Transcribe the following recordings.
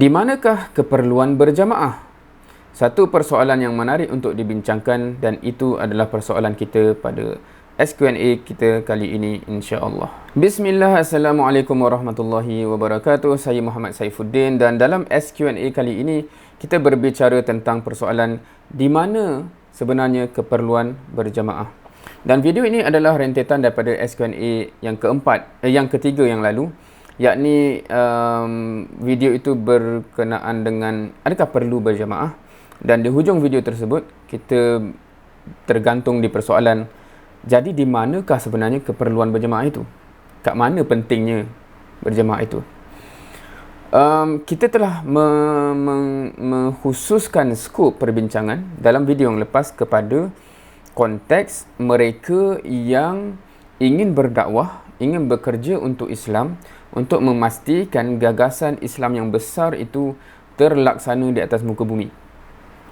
Di manakah keperluan berjamaah? Satu persoalan yang menarik untuk dibincangkan dan itu adalah persoalan kita pada SQ&A kita kali ini insya-Allah. Bismillah, Assalamualaikum warahmatullahi wabarakatuh. Saya Muhammad Saifuddin dan dalam SQ&A kali ini kita berbicara tentang persoalan di mana sebenarnya keperluan berjamaah. Dan video ini adalah rentetan daripada SQ&A yang ketiga yang lalu, yakni video itu berkenaan dengan adakah perlu berjamaah, dan di hujung video tersebut kita tergantung di persoalan, jadi di manakah sebenarnya keperluan berjamaah itu? Kat mana pentingnya berjamaah itu? Kita telah mengkhususkan skop perbincangan dalam video yang lepas kepada konteks mereka yang ingin berdakwah, ingin bekerja untuk Islam, untuk memastikan gagasan Islam yang besar itu terlaksana di atas muka bumi.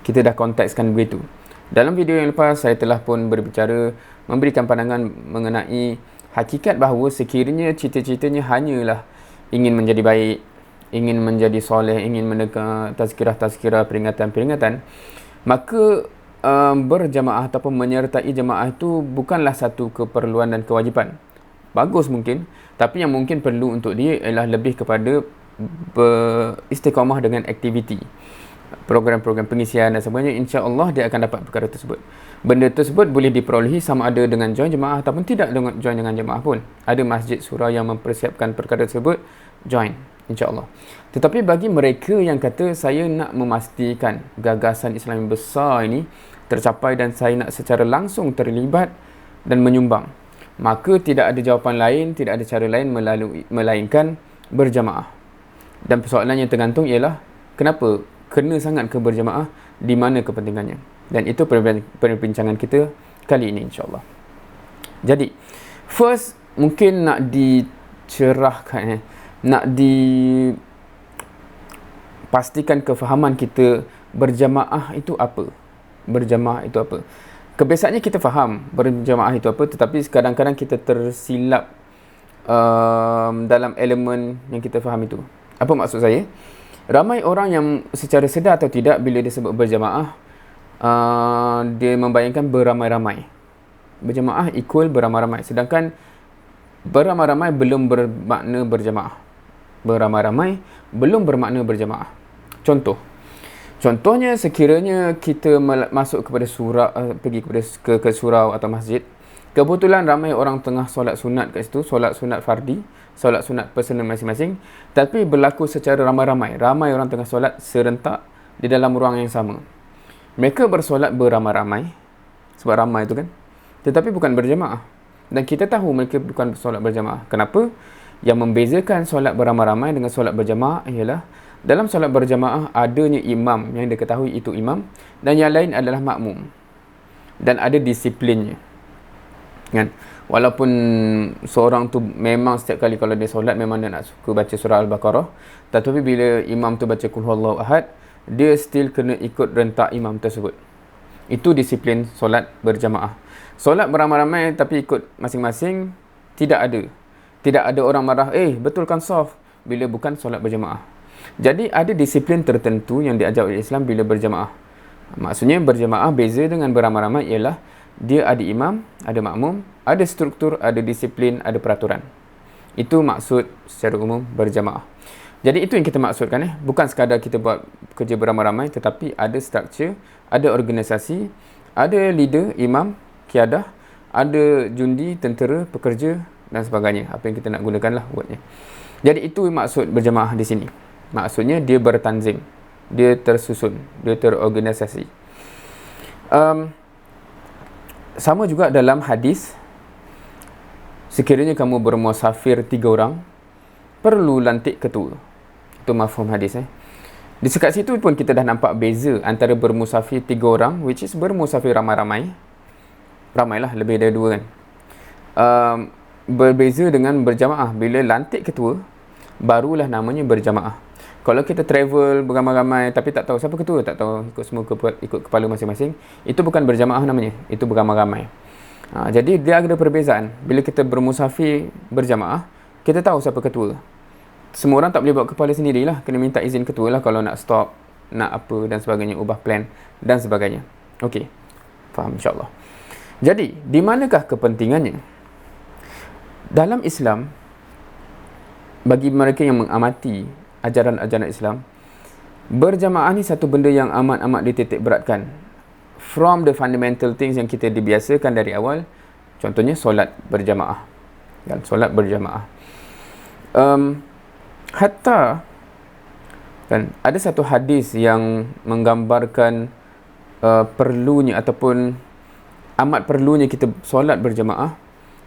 Kita dah kontekskan begitu. Dalam video yang lepas, saya telah pun berbicara, memberikan pandangan mengenai hakikat bahawa sekiranya cita-citanya hanyalah ingin menjadi baik, ingin menjadi soleh, ingin mendengar tazkirah-tazkirah, peringatan-peringatan, maka berjamaah ataupun menyertai jamaah itu bukanlah satu keperluan dan kewajipan. Bagus mungkin, tapi yang mungkin perlu untuk dia ialah lebih kepada beristiqamah dengan aktiviti, program-program pengisian dan sebagainya. InsyaAllah dia akan dapat perkara tersebut. Benda tersebut boleh diperolehi sama ada dengan join jemaah ataupun tidak join dengan jemaah pun. Ada masjid surau yang mempersiapkan perkara tersebut, join insyaAllah. Tetapi bagi mereka yang kata saya nak memastikan gagasan Islam yang besar ini tercapai dan saya nak secara langsung terlibat dan menyumbang, maka tidak ada jawapan lain, tidak ada cara lain melainkan berjamaah. Dan persoalan yang tergantung ialah kenapa kena sangat ke berjamaah, di mana kepentingannya. Dan itu perbincangan kita kali ini insyaAllah. Jadi, first mungkin nak dicerahkan, nak dipastikan kefahaman kita berjamaah itu apa. Berjamaah itu apa? Kebiasaannya kita faham berjamaah itu apa, tetapi kadang-kadang kita tersilap dalam elemen yang kita faham itu. Apa maksud saya? Ramai orang yang secara sedar atau tidak bila disebut berjamaah, dia membayangkan beramai-ramai. Berjamaah equal beramai-ramai. Sedangkan beramai-ramai belum bermakna berjamaah. Beramai-ramai belum bermakna berjamaah. Contohnya sekiranya kita masuk kepada surau, pergi ke surau atau masjid, kebetulan ramai orang tengah solat sunat kat situ, solat sunat fardi, solat sunat personal masing-masing, tapi berlaku secara ramai-ramai. Ramai orang tengah solat serentak di dalam ruang yang sama. Mereka bersolat beramai-ramai, sebab ramai itu kan, tetapi bukan berjamaah. Dan kita tahu mereka bukan solat berjamaah. Kenapa? Yang membezakan solat beramai-ramai dengan solat berjamaah ialah dalam solat berjamaah adanya imam yang diketahui itu imam, dan yang lain adalah makmum, dan ada disiplinnya kan. Walaupun seorang tu memang setiap kali kalau dia solat memang dia nak suka baca surah Al-Baqarah, tetapi bila imam tu baca Qul Huwallahu Ahad, dia still kena ikut rentak imam tersebut. Itu disiplin solat berjamaah. Solat beramai-ramai tapi ikut masing-masing, tidak ada orang marah, betulkan saf, bila bukan solat berjamaah. Jadi ada disiplin tertentu yang diajar oleh Islam bila berjamaah. Maksudnya berjamaah beza dengan beramai-ramai ialah dia ada imam, ada makmum, ada struktur, ada disiplin, ada peraturan. Itu maksud secara umum berjamaah. Jadi itu yang kita maksudkan, bukan sekadar kita buat kerja beramai-ramai, tetapi ada struktur, ada organisasi, ada leader, imam, kiadah, ada jundi, tentera, pekerja dan sebagainya. Apa yang kita nak gunakanlah buatnya. Jadi itu maksud berjamaah di sini. Maksudnya dia bertanzim, dia tersusun, dia terorganisasi. Sama juga dalam hadis, sekiranya kamu bermusafir 3 orang, perlu lantik ketua. Itu mafhum hadis. Di sekat situ pun kita dah nampak beza antara bermusafir 3 orang, which is bermusafir ramai-ramai. Ramailah, lebih dari 2 kan. Berbeza dengan berjamaah. Bila lantik ketua, barulah namanya berjamaah. Kalau kita travel beramai-ramai tapi tak tahu siapa ketua, tak tahu ikut kepala masing-masing, itu bukan berjamaah namanya, itu beramai-ramai. Jadi dia ada perbezaan. Bila kita bermusafir berjamaah, kita tahu siapa ketua. semua orang tak boleh buat kepala sendirilah, kena minta izin ketua lah kalau nak stop, nak apa dan sebagainya, ubah plan dan sebagainya. Okey, faham insyaAllah. Jadi, di manakah kepentingannya? Dalam Islam, bagi mereka yang mengamati ajaran-ajaran Islam, berjamaah ni satu benda yang amat-amat dititik beratkan. From the fundamental things yang kita dibiasakan dari awal, contohnya solat berjamaah. Dan solat berjamaah. Hatta kan ada satu hadis yang menggambarkan perlunya ataupun amat perlunya kita solat berjamaah,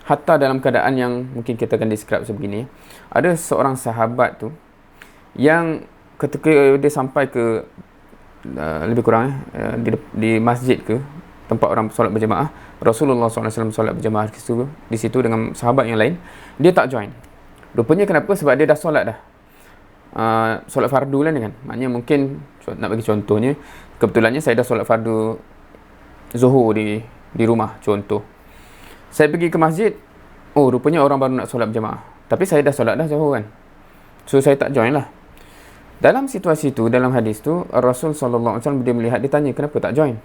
hatta dalam keadaan yang mungkin kita akan describe sebegini. Ada seorang sahabat tu yang ketika dia sampai ke lebih kurang di masjid ke tempat orang solat berjamaah, Rasulullah SAW solat berjamaah di situ dengan sahabat yang lain, dia tak join. Rupanya kenapa? Sebab dia dah solat dah. Solat fardu lah ni kan. Maknanya mungkin nak bagi contohnya, kebetulannya saya dah solat fardu Zuhur di rumah contoh. Saya pergi ke masjid, oh rupanya orang baru nak solat berjamaah. Tapi saya dah solat dah Zuhur kan. So saya tak join lah. Dalam situasi tu, dalam hadis tu, Rasul SAW dia melihat, dia tanya, kenapa tak join?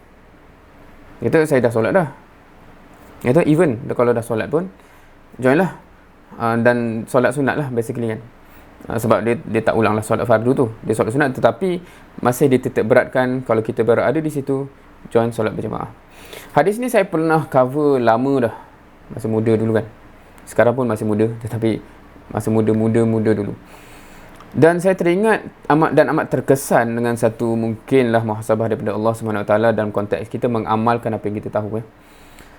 Dia kata, saya dah solat dah. Dia kata, even kalau dah solat pun, join lah. Dan solat sunat lah basically kan. Sebab dia tak ulang lah solat fardu tu, dia solat sunat, tetapi masih dititik beratkan kalau kita berada di situ, join solat berjamaah. Hadis ni saya pernah cover lama dah, masa muda dulu kan. Sekarang pun masih muda, tetapi masa muda dulu. Dan saya teringat amat terkesan dengan satu mungkinlah muhasabah daripada Allah SWT dalam konteks kita mengamalkan apa yang kita tahu.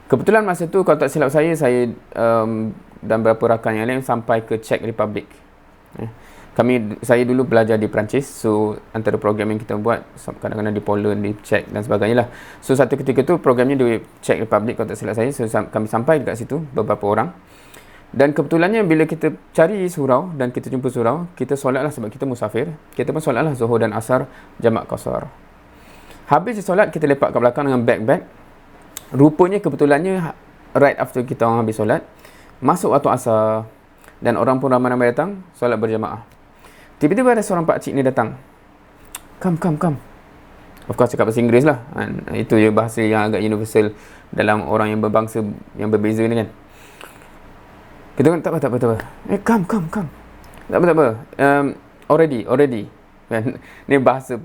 Kebetulan masa tu kalau tak silap saya dan beberapa rakan yang lain sampai ke Czech Republic. Saya dulu belajar di Perancis, so antara program yang kita buat kadang-kadang di Poland, di Czech dan sebagainya lah. So satu ketika tu programnya di Czech Republic kalau tak silap saya, so kami sampai dekat situ beberapa orang. Dan kebetulannya bila kita cari surau dan kita jumpa surau, kita solat lah sebab kita musafir. Kita pun solat lah Zuhur dan Asar jamak qasar. Habis solat, kita lepak kat belakang dengan bag. Rupanya kebetulannya right after kita orang habis solat, masuk waktu Asar dan orang pun ramai-ramai datang solat berjamaah. Tiba-tiba ada seorang pakcik ni datang. Come. Of course cakap bahasa Inggeris lah. Itu je bahasa yang agak universal dalam orang yang berbangsa yang berbeza ni kan. Kita kan tak apa. Come. Tak apa. Already. Kan? Ni bahasa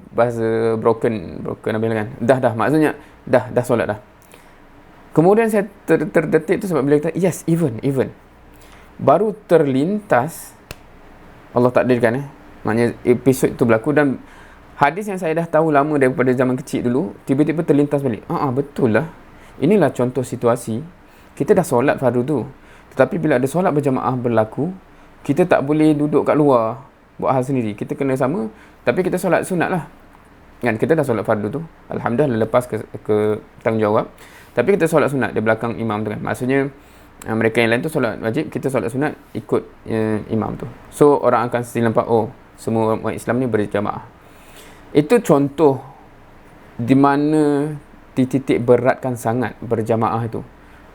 broken apa kan. Dah maksudnya dah solat dah. Kemudian saya terdetik tu sebab bila kata yes, even. Baru terlintas, Allah takdirkan maknanya episod tu berlaku, dan hadis yang saya dah tahu lama daripada zaman kecil dulu, tiba-tiba terlintas balik. Betul lah. Inilah contoh situasi. Kita dah solat fardu tu. Tetapi bila ada solat berjamaah berlaku, kita tak boleh duduk kat luar buat hal sendiri. Kita kena sama, tapi kita solat sunat lah. Kan kita dah solat fardu tu, alhamdulillah lepas ke tanggungjawab. Tapi kita solat sunat di belakang imam tu kan. Maksudnya mereka yang lain tu solat wajib, kita solat sunat ikut imam tu. So orang akan nampak, semua orang Islam ni berjamaah. Itu contoh di mana dititik beratkan sangat berjamaah itu.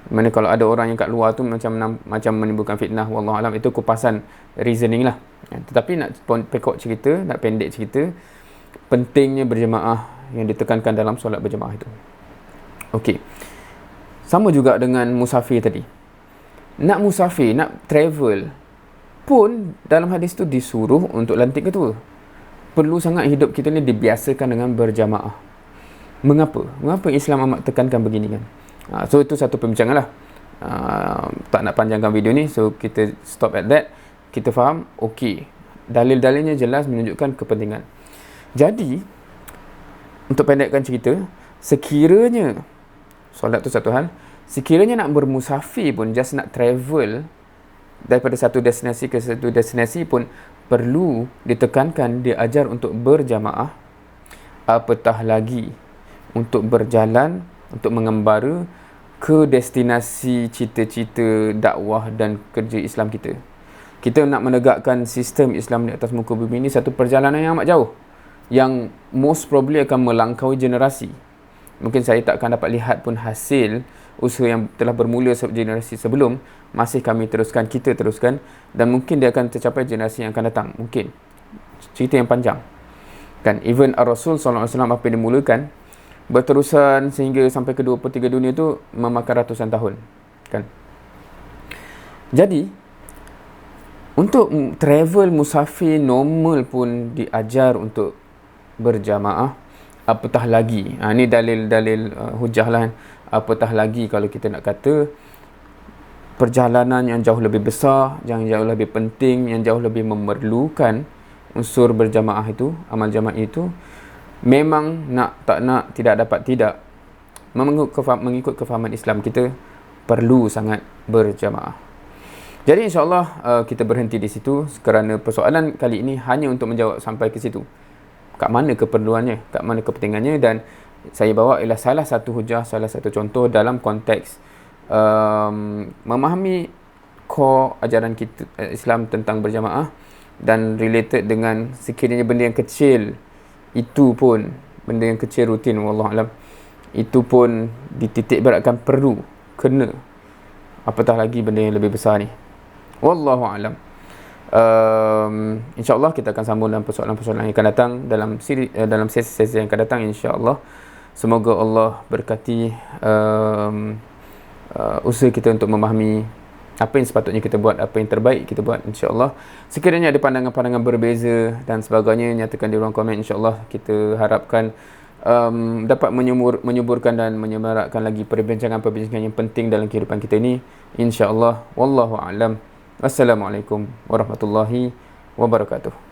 Mana kalau ada orang yang kat luar tu macam menimbulkan fitnah, wallahualam, itu kupasan reasoning lah. Tetapi nak pendek cerita, pentingnya berjamaah yang ditekankan dalam solat berjamaah itu. Okey. Sama juga dengan musafir tadi. Nak musafir, nak travel pun dalam hadis tu disuruh untuk lantik ketua. Perlu sangat hidup kita ni dibiasakan dengan berjamaah. Mengapa Islam amat tekankan begini kan? So itu satu perbincangan lah. Tak nak panjangkan video ni, so kita stop at that. Kita faham, okey, dalil-dalilnya jelas menunjukkan kepentingan. Jadi untuk pendekkan cerita, sekiranya solat tu satu hal, sekiranya nak bermusafir pun, just nak travel daripada satu destinasi ke satu destinasi pun perlu ditekankan, diajar untuk berjamaah. Apatah lagi untuk berjalan, untuk mengembara ke destinasi cita-cita dakwah dan kerja Islam kita. Kita nak menegakkan sistem Islam di atas muka bumi ini satu perjalanan yang amat jauh, yang most probably akan melangkaui generasi. Mungkin saya tak akan dapat lihat pun hasil usaha yang telah bermula generasi sebelum, masih kami teruskan, kita teruskan, dan mungkin dia akan tercapai generasi yang akan datang. Mungkin cerita yang panjang kan. Even Rasul SAW apa yang dimulakan berterusan sehingga sampai ke 23 dunia tu memakan ratusan tahun kan. Jadi untuk travel musafir normal pun diajar untuk berjamaah, apatah lagi, ni dalil-dalil hujah lah kan. Apatah lagi kalau kita nak kata perjalanan yang jauh lebih besar, yang jauh lebih penting, yang jauh lebih memerlukan unsur berjamaah itu, amal jamaah itu, memang nak tak nak, tidak dapat tidak, mengikut kefahaman Islam kita, perlu sangat berjamaah. Jadi insyaAllah kita berhenti di situ, kerana persoalan kali ini hanya untuk menjawab sampai ke situ. Kat mana keperluannya, kat mana kepentingannya, dan saya bawa ialah salah satu hujah, salah satu contoh dalam konteks memahami core ajaran kita Islam tentang berjamaah, dan related dengan sekiranya benda yang kecil itu pun, benda yang kecil rutin, wallahualam, itu pun dititik beratkan perlu, kena, apatah lagi benda yang lebih besar ni, wallahualam. InsyaAllah kita akan sambung dalam persoalan-persoalan yang akan datang dalam sesi-sesi yang akan datang, insyaAllah. Semoga Allah berkati usaha kita untuk memahami apa yang sepatutnya kita buat, apa yang terbaik kita buat, insyaAllah. Sekiranya ada pandangan-pandangan berbeza dan sebagainya, nyatakan di ruang komen, insyaAllah. Kita harapkan dapat menyuburkan dan menyemarakkan lagi perbincangan-perbincangan yang penting dalam kehidupan kita ini, insyaAllah. Wallahu a'lam. Wassalamualaikum warahmatullahi wabarakatuh.